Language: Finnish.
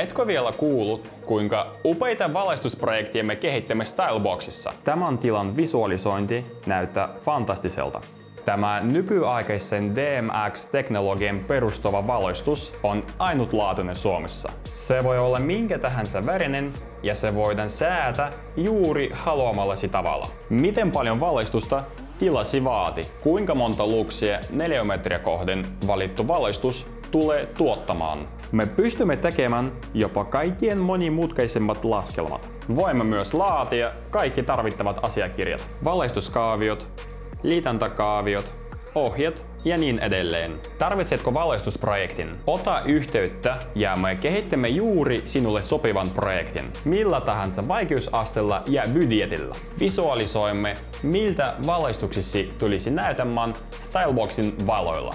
Etkö vielä kuullut, kuinka upeita valaistusprojekteja me kehittämme Styleboxissa? Tämän tilan visualisointi näyttää fantastiselta. Tämä nykyaikaisen DMX-teknologian perustuva valaistus on ainutlaatuinen Suomessa. Se voi olla minkä tahansa värinen ja se voidaan säätää juuri haluamallasi tavalla. Miten paljon valaistusta tilasi vaati? Kuinka monta luksia neliömetriä kohden valittu valaistus tulee tuottamaan? Me pystymme tekemään jopa kaikkien monimutkaisemmat laskelmat. Voimme myös laatia kaikki tarvittavat asiakirjat, valaistuskaaviot, liitäntäkaaviot, ohjeet ja niin edelleen. Tarvitsetko valaistusprojektin? Ota yhteyttä ja me kehittämme juuri sinulle sopivan projektin. Millä tahansa vaikeusasteella ja budjetilla. Visualisoimme, miltä valaistuksesi tulisi näyttämään Styleboxin valoilla.